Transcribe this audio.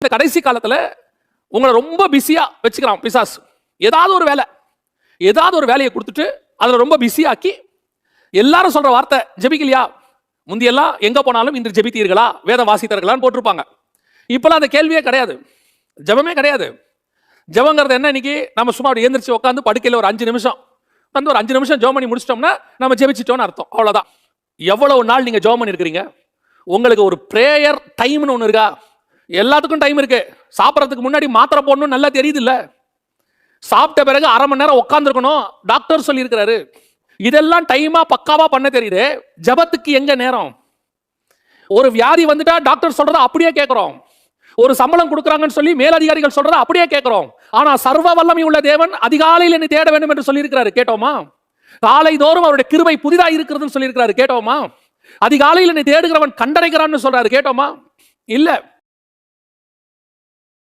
இந்த கடைசி காலத்துல உங்களை ரொம்ப பிஸியா வச்சுக்கிறான் பிசாஸ். ஏதாவது ஒரு வேலையை கொடுத்துட்டு அதுல ரொம்ப பிஸியாக்கி எல்லாரும் சொல்ற வார்த்தை ஜெபிக்கலையா, முந்தியெல்லாம் எங்க போனாலும் இன்று ஜெபித்தீர்களா, வேதம் வாசித்தார்களான்னு போட்டிருப்பாங்க. இப்பெல்லாம் அந்த கேள்வியே கிடையாது, ஜெபமே கிடையாது. ஜெபங்கிறது என்ன? இன்னைக்கு நம்ம சும்மா அப்படி எழுந்திரிச்சு உட்காந்து படுக்கையில் ஒரு 5 நிமிஷம் வந்து ஒரு 5 நிமிஷம் ஜெபம் பண்ணி முடிச்சிட்டோம்னா நம்ம ஜெபிச்சிட்டோம்னு அர்த்தம், அவ்வளவுதான். எவ்வளவு நாள் நீங்க ஜெபம் பண்ணி இருக்கிறீங்க? உங்களுக்கு ஒரு பிரேயர் டைம்னு ஒன்று இருக்கா? எல்லாத்துக்கும் டைம் இருக்கு. சாப்பிட்றதுக்கு முன்னாடி மாத்திரை போடணும்னு நல்லா தெரியுது இல்ல? சாப்பிட்ட பிறகு 1/2 மணி நேரம் உட்காந்துருக்கணும் டாக்டர் சொல்லி இருக்கிறாரு. இதெல்லாம் டைமா பக்காவா பண்ண தெரியுது. ஜபத்துக்கு எங்க நேரம்? ஒரு வியாதி வந்துட்டா டாக்டர் சொல்றத அப்படியே கேட்கிறோம். ஒரு சம்பளம் கொடுக்குறாங்கன்னு சொல்லி மேலதிகாரிகள் சொல்றத அப்படியே கேட்கிறோம். ஆனா சர்வ வல்லமை உள்ள தேவன் அதிகாலையில் என்னை தேட வேண்டும் என்று சொல்லி இருக்கிறாரு, கேட்டோமா? காலை தோறும் அவருடைய கிருபை புதிதாக இருக்கிறதுன்னு சொல்லி இருக்கிறாரு, கேட்டோமா? அதிகாலையில் என்னை தேடுகிறவன் கண்டடைகிறான்னு சொல்றாரு, கேட்டோமா? இல்ல.